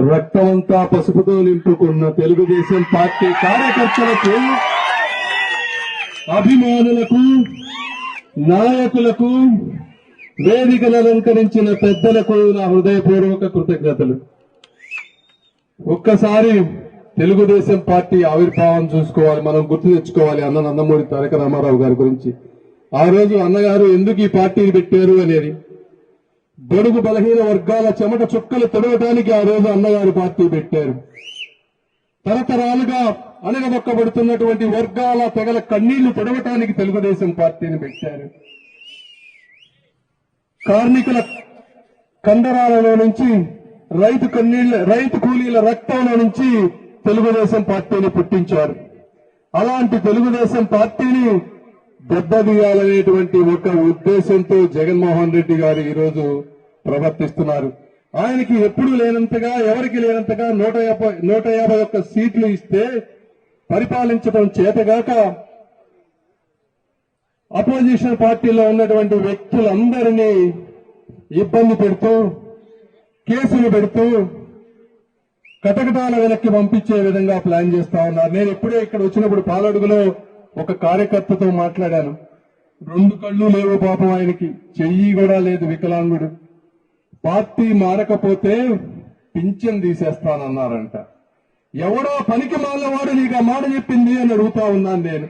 రక్తమంతా పసుపుతో నింపుకున్న తెలుగుదేశం పార్టీ కార్యకర్తలకు, అభిమానులకు, నాయకులకు, వేదికలు అలంకరించిన పెద్దలకు నా హృదయపూర్వక కృతజ్ఞతలు. ఒక్కసారి తెలుగుదేశం పార్టీ ఆవిర్భావం చూసుకోవాలి, మనం గుర్తు తెచ్చుకోవాలి అన్న నందమూరి తారక రామారావు గారి గురించి. ఆ రోజు అన్నగారు ఎందుకు ఈ పార్టీని పెట్టారు అనేది, బడుగు బలహీన వర్గాల చెమట చుక్కలు తొడవటానికి ఆ రోజు అన్నగారు పార్టీ పెట్టారు. తరతరాలుగా అణగదొక్కబడుతున్నటువంటి వర్గాల తెగల కన్నీళ్లు తొడవటానికి తెలుగుదేశం పార్టీని పెట్టారు. కార్మికుల కండరాలలో నుంచి, రైతు కూలీల రక్తంలో నుంచి తెలుగుదేశం పార్టీని పుట్టించారు. అలాంటి తెలుగుదేశం పార్టీని దెబ్బతీయాలనేటువంటి ఒక ఉద్దేశంతో జగన్మోహన్ రెడ్డి గారు ఈరోజు ప్రవర్తిస్తున్నారు. ఆయనకి ఎప్పుడు లేనంతగా, ఎవరికి లేనంతగా 151 సీట్లు ఇస్తే పరిపాలించడం చేతగాక అపోజిషన్ పార్టీలో ఉన్నటువంటి వ్యక్తులందరినీ ఇబ్బంది పెడుతూ, కేసులు పెడుతూ, కటకటాల వెనక్కి పంపించే విధంగా ప్లాన్ చేస్తా ఉన్నారు. నేను ఇప్పుడే ఇక్కడ వచ్చినప్పుడు పాలడుగులో ఒక కార్యకర్తతో మాట్లాడాను. 2 కళ్ళు లేవు పాపం, ఆయనకి చెయ్యి కూడా లేదు, వికలాంగుడు. పార్టీ మారకపోతే పింఛన్ తీసేస్తానన్నారంట. ఎవడో పనికి మాలవాడు నీకు ఆ మాట చెప్పింది అని అడుగుతా ఉన్నాను నేను.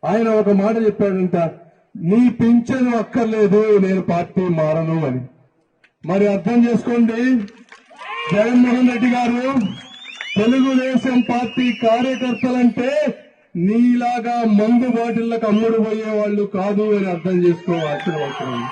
ఆయన ఒక మాట చెప్పాడంట, నీ పింఛన్ అక్కర్లేదు, నేను పార్టీ మారను అని. మరి అర్థం చేసుకోండి, జగన్మోహన్ రెడ్డి గారు తెలుగుదేశం పార్టీ కార్యకర్తలంటే నీలాగా మందు బాటిళ్లకు అమ్ముడు పోయే వాళ్ళు కాదు అని అర్థం చేసుకోవాల్సిన అవసరం ఉంది.